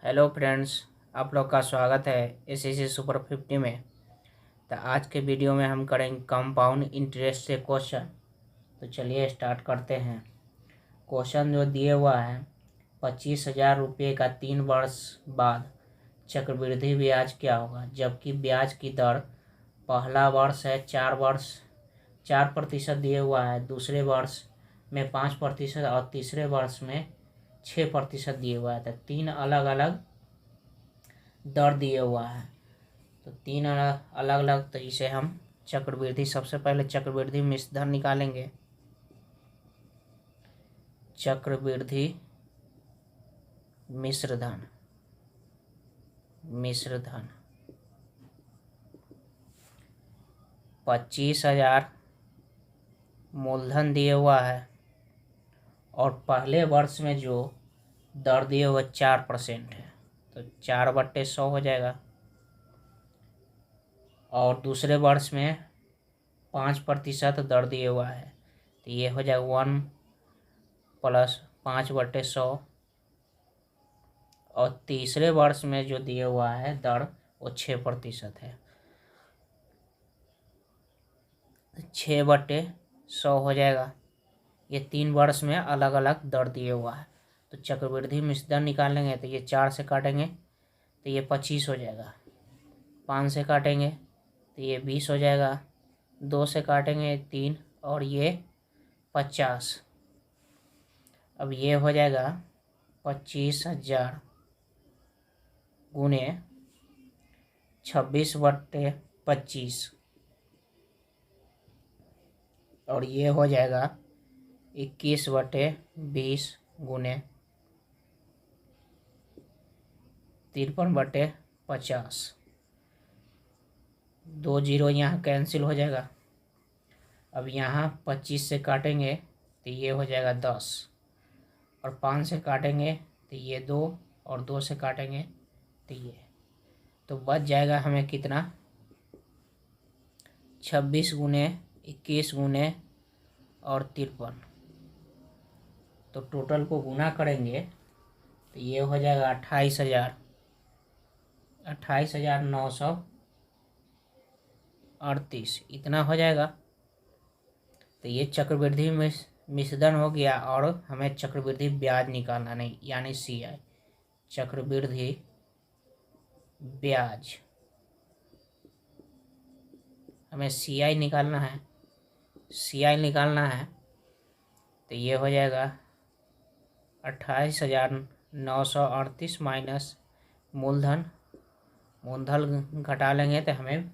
Hello friends, आप लोग का स्वागत है एसएससी सुपर 50 में। तो आज के वीडियो में हम करेंगे कंपाउंड इंटरेस्ट से क्वेश्चन। तो चलिए स्टार्ट करते हैं। क्वेश्चन जो दिए हुआ है, 25,000 रुपये का 3 वर्ष बाद चक्रवृद्धि ब्याज क्या होगा, जबकि ब्याज की दर पहला वर्ष है 4% दिए हुआ है, दूसरे वर्ष में 5% और तीसरे वर्ष में 6% दिए हुआ है। तो तीन अलग अलग दर दिए हुआ है, तो तीन अलग अलग। तो इसे हम चक्रवृद्धि, सबसे पहले चक्रवृद्धि मिश्र धन निकालेंगे। चक्रवृद्धि मिश्र धन 25,000 मूलधन दिए हुआ है और पहले वर्ष में जो दर दिए हुए 4% है, तो 4/100 हो जाएगा। और दूसरे वर्ष में 5% दर दिए हुआ है, तो ये हो जाएगा 1 + 5/100। और तीसरे वर्ष में जो दिए हुआ है दर वो 6% है, 6/100 हो जाएगा। ये 3 वर्ष में अलग अलग दर दिए हुआ है। तो चक्रवृद्धि मिश्र धन निकालेंगे तो ये 4 से काटेंगे तो ये 25 हो जाएगा, 5 से काटेंगे तो ये 20 हो जाएगा, 2 से काटेंगे 3 और ये 50। अब ये हो जाएगा 25,000 गुने 26/25 और ये हो जाएगा 21/20 गुने 53/50। 2 जीरो यहाँ कैंसिल हो जाएगा। अब यहाँ 25 से काटेंगे तो ये हो जाएगा 10 और 5 से काटेंगे तो ये 2 और 2 से काटेंगे तो ये, तो बच जाएगा हमें कितना, 26 गुने 21 गुने और 53। तो टोटल को गुना करेंगे तो ये हो जाएगा 28,938 इतना हो जाएगा। तो ये चक्रवृद्धि मिश्रधन हो गया और हमें चक्रवृद्धि ब्याज निकालना नहीं, यानी CI, चक्रवृद्धि ब्याज हमें CI निकालना है। तो ये हो जाएगा 28,938 माइनस मूलधन घटा लेंगे तो हमें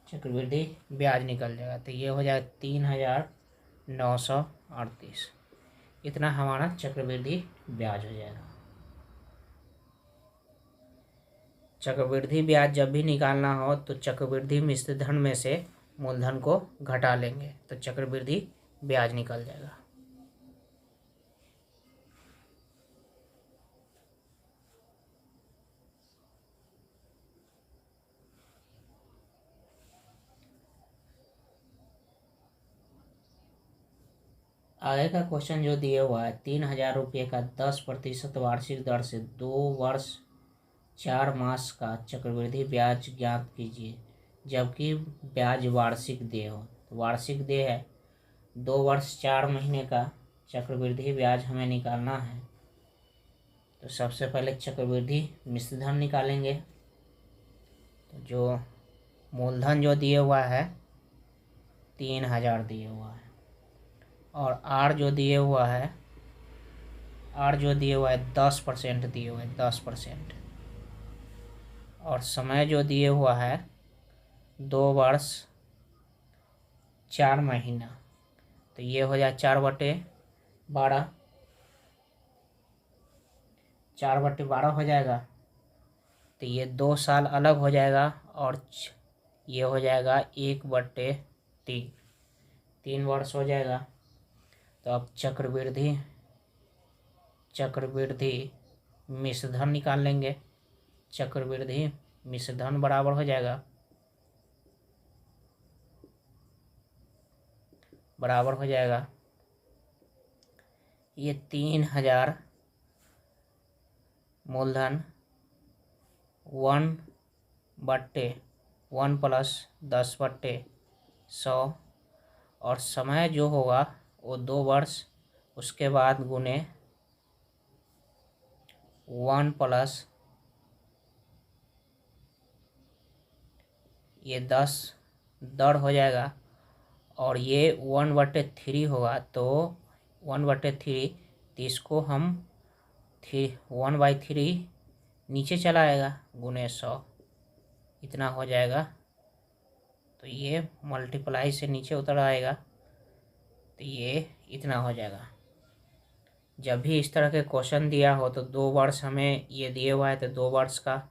चक्रवृद्धि ब्याज निकल जाएगा। तो ये हो जाएगा 3,938, इतना हमारा चक्रवृद्धि ब्याज हो जाएगा। चक्रवृद्धि ब्याज जब भी निकालना हो तो चक्रवृद्धि मिश्र धन में से मूलधन को घटा लेंगे तो चक्रवृद्धि ब्याज निकल जाएगा। आगे का क्वेश्चन जो दिया हुआ है, 3,000 रुपये का 10% वार्षिक दर से 2 वर्ष 4 मास का चक्रवृद्धि ब्याज ज्ञात कीजिए, जबकि ब्याज वार्षिक देय हो। तो वार्षिक देय है 2 वर्ष 4 महीने का चक्रवृद्धि ब्याज हमें निकालना है। तो सबसे पहले चक्रवृद्धि मिश्र धन निकालेंगे। तो जो मूलधन जो दिए हुआ है 3,000 दिए हुआ है और R जो दिए हुआ है 10% दिए हुए 10%। और समय जो दिए हुआ है 2 वर्ष 4 महीना, तो ये हो जाए 4/12, 4/12 हो जाएगा। तो ये 2 साल अलग हो जाएगा और ये हो जाएगा 1/3, 3 वर्ष हो जाएगा। तो अब चक्रवृद्धि मिश्र धन निकाल लेंगे। चक्रवृद्धि मिश्र धन बराबर हो जाएगा ये 3,000 मूलधन 1/1 प्लस 10/100 और समय जो होगा वो 2 वर्ष, उसके बाद गुने 1 प्लस ये 10 दर हो जाएगा और ये 1/3 होगा, तो 1/3, तो इसको हम 1/3 नीचे चला आएगा गुने 100, इतना हो जाएगा। तो ये मल्टीप्लाई से नीचे उतर आएगा, तो ये इतना हो जाएगा। जब भी इस तरह के क्वेश्चन दिया हो तो 2 वर्ष हमें ये दिए हुआ है तो 2 वर्ष का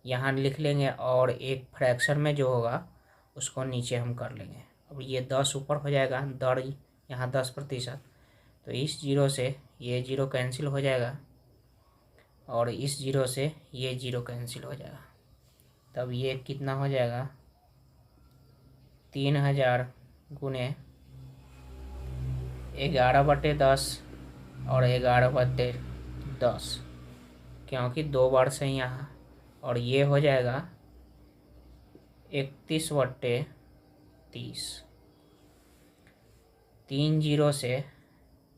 यहाँ लिख लेंगे और एक फ्रैक्शन में जो होगा उसको नीचे हम कर लेंगे। अब ये 10 ऊपर हो जाएगा, दर यहाँ 10%, तो इस जीरो से ये जीरो कैंसिल हो जाएगा और इस जीरो से ये जीरो कैंसिल हो जाएगा। तब ये कितना हो जाएगा, 3000 गुने 11/10 और 11/10, क्योंकि 2 वर्ष है यहाँ, और ये हो जाएगा 31/30। 3 जीरो से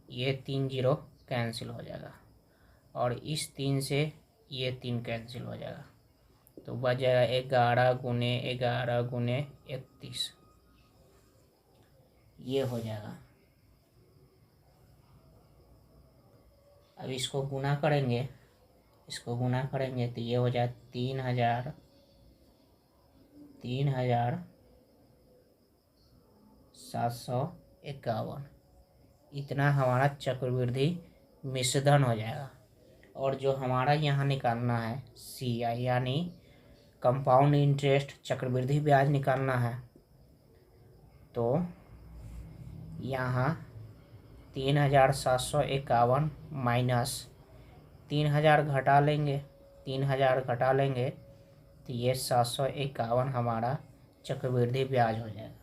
ये 3 जीरो कैंसिल हो जाएगा और इस 3 से ये 3 कैंसिल हो जाएगा, तो बच जाएगा 11 गुने 11 गुने 31, ये हो जाएगा। अब इसको गुना करेंगे, तो ये हो जाए 3,751, इतना हमारा चक्रवृद्धि मिश्रधन हो जाएगा। और जो हमारा यहाँ निकालना है CI यानी कंपाउंड इंटरेस्ट, चक्रवृद्धि ब्याज निकालना है, तो यहाँ 3,751 माइनस 3,000 घटा लेंगे, तो ये 751 हमारा चक्रवृद्धि ब्याज हो जाएगा।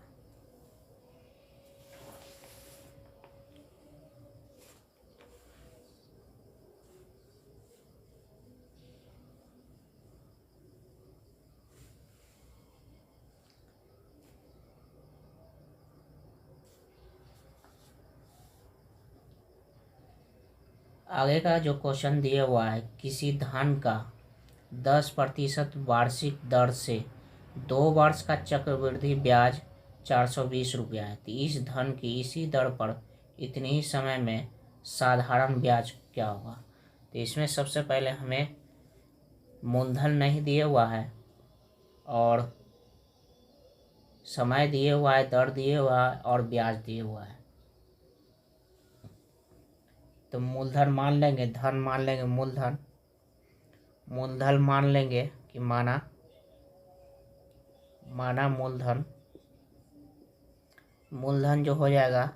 आगे का जो क्वेश्चन दिया हुआ है, किसी धन का 10% वार्षिक दर से 2 वर्ष का चक्रवृद्धि ब्याज 420 रुपया है, तो इस धन की इसी दर पर इतने ही समय में साधारण ब्याज क्या होगा। तो इसमें सबसे पहले हमें मूलधन नहीं दिया हुआ है और समय दिए हुआ है, दर दिए हुआ है और ब्याज दिए हुआ है। तो मूलधन मान लेंगे, धन मान लेंगे, मूलधन मान लेंगे कि माना मूलधन जो हो जाएगा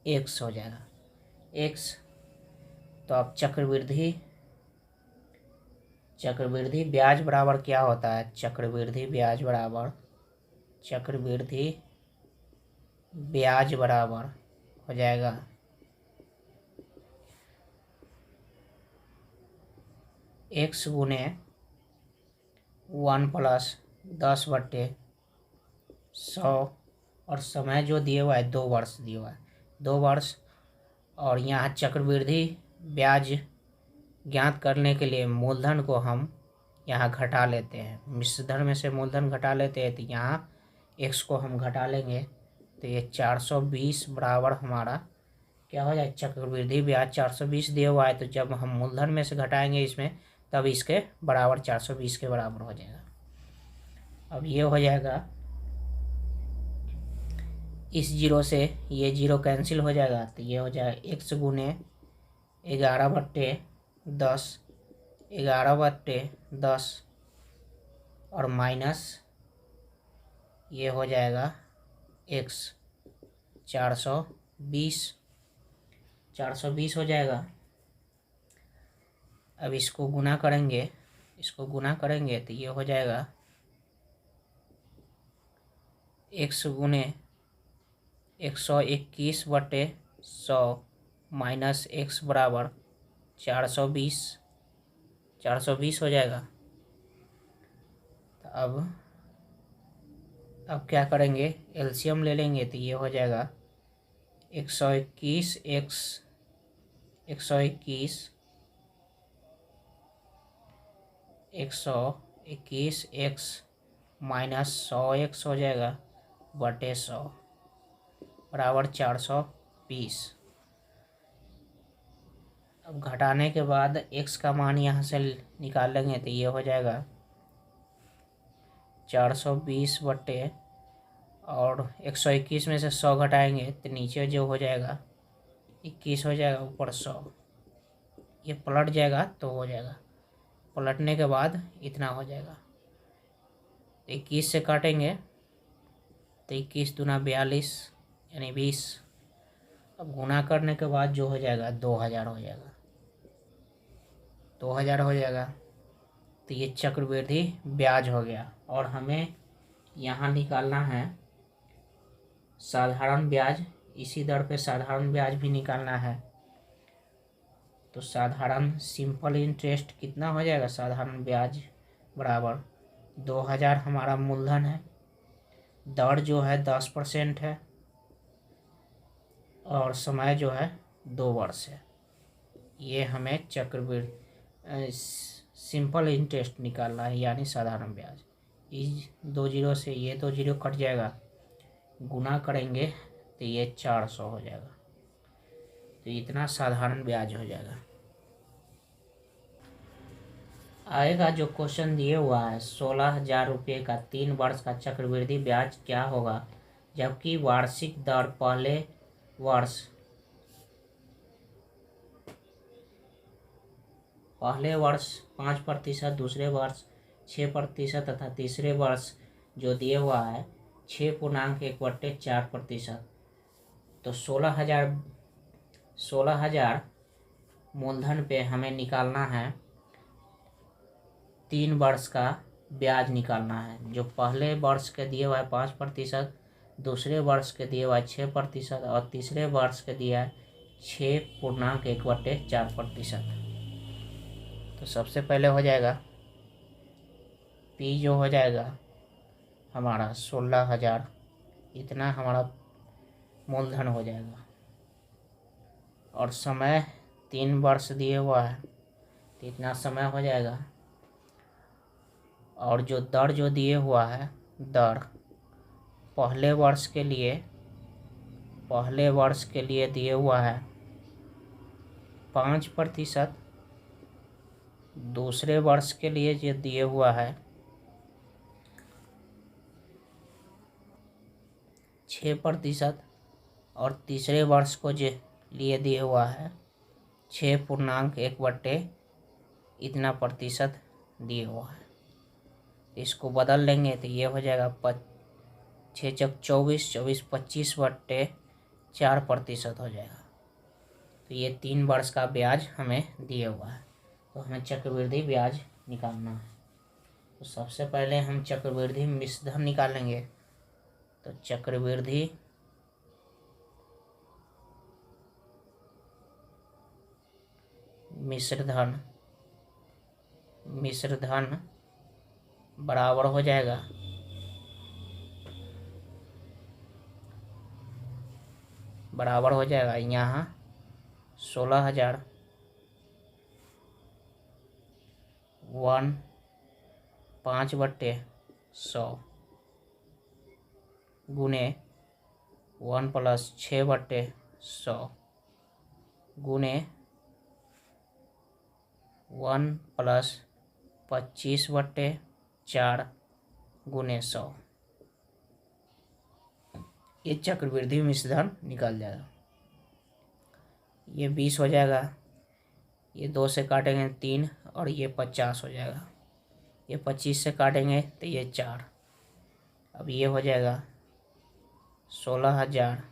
x हो जाएगा, x। तो अब चक्रवृद्धि ब्याज बराबर क्या होता है, चक्रवृद्धि ब्याज बराबर हो जाएगा x गुने 1 प्लस 10/100 और समय जो दिए हुआ है 2 वर्ष दिया हुआ है, 2 वर्ष। और यहाँ चक्रवृद्धि ब्याज ज्ञात करने के लिए मूलधन को हम यहाँ घटा लेते हैं, मिश्रधन में से मूलधन घटा लेते हैं, तो यहाँ x को हम घटा लेंगे, तो ये 420 बराबर हमारा क्या हो जाए, चक्रवृद्धि ब्याज 420 दिया हुआ है, तो जब हम मूलधन में से घटाएंगे इसमें तब इसके बराबर 420 के बराबर हो जाएगा। अब ये हो जाएगा, इस जीरो से ये जीरो कैंसिल हो जाएगा, तो ये हो जाएगा x गुने 11/10 और माइनस ये हो जाएगा x 420 हो जाएगा। अब इसको गुना करेंगे, तो ये हो जाएगा x गुने 121/100 माइनस x बराबर 420 हो जाएगा। अब क्या करेंगे, एलसीएम ले लेंगे तो ये हो जाएगा 121 एक्स 121 एक्स माइनस 100 एक्स हो जाएगा बटे 100 बराबर 420। अब घटाने के बाद x का मान यहाँ से निकाल लेंगे तो ये हो जाएगा 420 बटे और 121 में से 100 घटाएंगे तो नीचे जो हो जाएगा 21 हो जाएगा, ऊपर 100, ये पलट जाएगा तो हो जाएगा, पलटने के बाद इतना हो जाएगा। 21 से काटेंगे तो 21 दूना 42 यानी 20। अब गुना करने के बाद जो हो जाएगा 2000 हो जाएगा, 2000 हो जाएगा। तो ये चक्रवृद्धि ब्याज हो गया। और हमें यहाँ निकालना है साधारण ब्याज, इसी दर पे साधारण ब्याज भी निकालना है। तो साधारण सिंपल इंटरेस्ट कितना हो जाएगा, साधारण ब्याज बराबर 2000 हमारा मूलधन है, दर जो है 10% है और समय जो है 2 वर्ष है। ये हमें चक्रवृद्धि सिंपल इंटरेस्ट निकालना है यानी साधारण ब्याज। इस 2 जीरो से ये 2 जीरो कट जाएगा, गुना करेंगे तो ये 400 हो जाएगा। तो इतना साधारण ब्याज हो जाएगा। आएगा जो क्वेश्चन दिए हुआ है 16,000 रुपये का 3 वर्ष का चक्रवृद्धि ब्याज क्या होगा जबकि वार्षिक दर पहले वर्ष 5%, दूसरे वर्ष 6% तथा तीसरे वर्ष जो दिए हुआ है 6.1/4%। तो 16,000 मूलधन पे हमें निकालना है 3 वर्ष का ब्याज निकालना है। जो पहले वर्ष के दिए हुआ है 5%, दूसरे वर्ष के दिए हुआ है 6% और तीसरे वर्ष के दिया है 6.1/4%। तो सबसे पहले हो जाएगा P जो हो जाएगा हमारा 16,000, इतना हमारा मूलधन हो जाएगा और समय 3 वर्ष दिए हुआ है तो इतना समय हो जाएगा। और जो दर जो दिए हुआ है, दर पहले वर्ष के लिए दिए हुआ है 5%, दूसरे वर्ष के लिए जो दिए हुआ है 6% और तीसरे वर्ष को जो लिए दिए हुआ है 6.1 इतना प्रतिशत दिए हुआ है। इसको बदल लेंगे तो ये हो जाएगा 6 चौक 24, 24 25/4% हो जाएगा। तो ये 3 वर्ष का ब्याज हमें दिए हुआ है, तो हमें चक्रवृद्धि ब्याज निकालना है। तो सबसे पहले हम चक्रवृद्धि मिश्रधन निकालेंगे। तो चक्रवृद्धि मिश्रधन बराबर हो जाएगा यहाँ 16,000 5/100 गुने 1 + 6/100 गुने 1 + 25/4 गुने 100। ये चक्रवृद्धि मिश्रधन निकल जाएगा। ये 20 हो जाएगा, ये 2 से काटेंगे 3 और ये 50 हो जाएगा। ये 25 से काटेंगे तो ये 4। अब ये हो जाएगा 16,000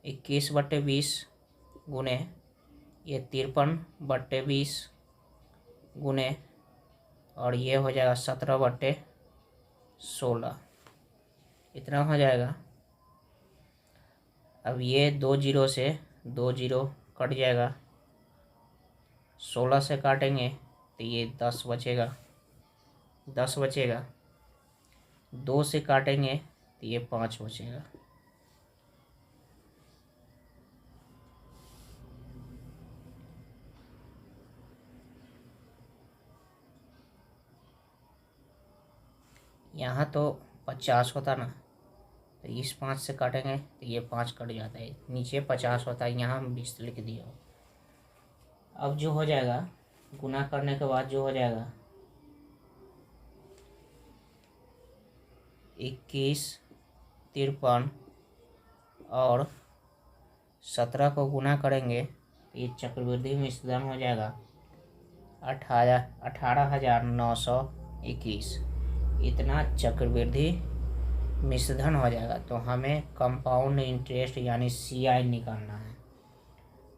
21/20 गुने ये 53/20 गुने और ये हो जाएगा 17/16, इतना हो जाएगा। अब ये 2 जीरो से 2 जीरो कट जाएगा, 16 से काटेंगे तो ये 10 बचेगा। 2 से काटेंगे तो ये 5 बचेगा। यहाँ तो 50 होता ना, तो इस 5 से काटेंगे तो ये 5 कट जाता है, नीचे 50 होता है, यहाँ हम 20 लिख दिया हो। अब जो हो जाएगा गुना करने के बाद जो हो जाएगा 21, 53 और 17 को गुना करेंगे तो ये चक्रवृद्धि मिश्रधन हो जाएगा 18,921। इतना चक्रवृद्धि मिश्रधन हो जाएगा। तो हमें कंपाउंड इंटरेस्ट यानी CI निकालना है।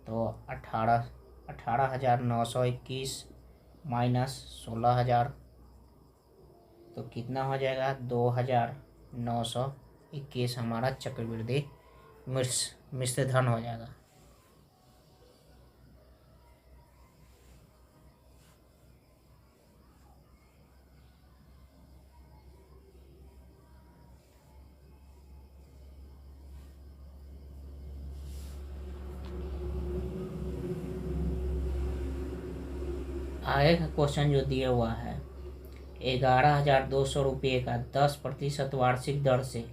तो 18,921 माइनस 16,000 तो कितना हो जाएगा 2,921 हमारा चक्रवृद्धि मिश्रधन हो जाएगा। आगे का क्वेश्चन जो दिया हुआ है 11,200 रुपये का 10% वार्षिक दर से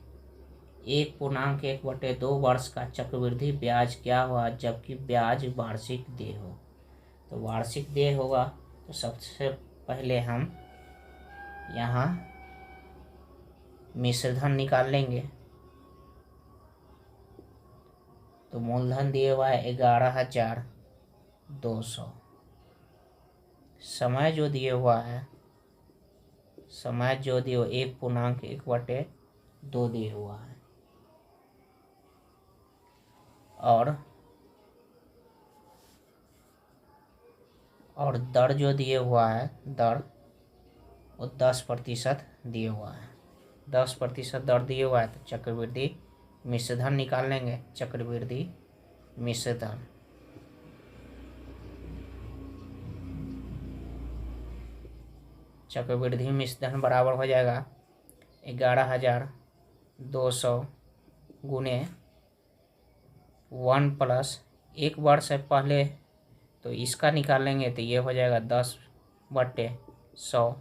1.1/2 वर्ष का चक्रवृद्धि ब्याज क्या हुआ जबकि ब्याज वार्षिक देय हो। तो वार्षिक देय होगा तो सबसे पहले हम यहाँ मिश्रधन निकाल लेंगे। तो मूलधन दिया हुआ है 11,200। समय जो दिया हुआ है 1.1/2 दिया हुआ है और दर जो दिए हुआ है दर वो 10% दिए हुआ है। 10% दर दिए हुआ है तो चक्रवृद्धि मिश्रधन निकाल लेंगे। चक्रवृद्धि मिश्रधन बराबर हो जाएगा 11,200 गुने 1 प्लस 1 वर्ष है पहले तो इसका निकालेंगे तो ये हो जाएगा 10/100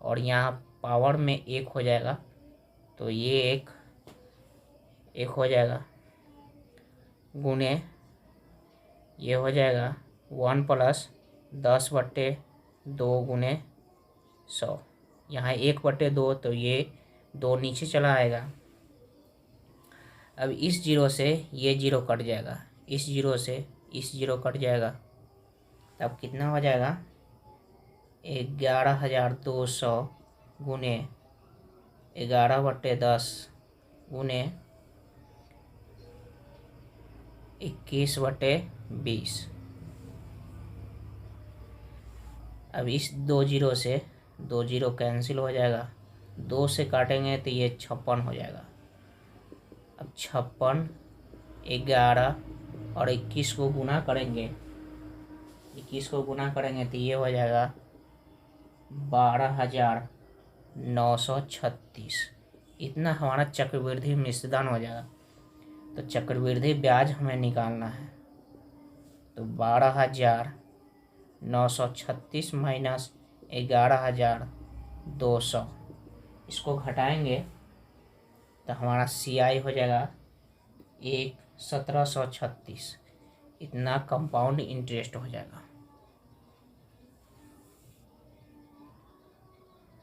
और यहाँ पावर में 1 हो जाएगा तो ये एक हो जाएगा गुने ये हो जाएगा 1 प्लस 10/2 गुने 100। यहाँ 1/2 तो ये 2 नीचे चला आएगा। अब इस जीरो से ये जीरो कट जाएगा, इस जीरो से इस जीरो कट जाएगा, तब कितना हो जाएगा 11,200 गुने 11/10 गुने 21/20। अब इस 2 जीरो से 2 जीरो कैंसिल हो जाएगा, 2 से काटेंगे तो ये 56 हो जाएगा। अब 56, 11 और 21 को गुना करेंगे, 21 को गुना करेंगे तो ये हो जाएगा 12,936। इतना हमारा चक्रवृद्धि मिश्रधन हो जाएगा। तो चक्रवृद्धि ब्याज हमें निकालना है तो 12,936 माइनस 11,200 इसको घटाएंगे तो हमारा CI हो जाएगा 1,1736। इतना कंपाउंड इंटरेस्ट हो जाएगा।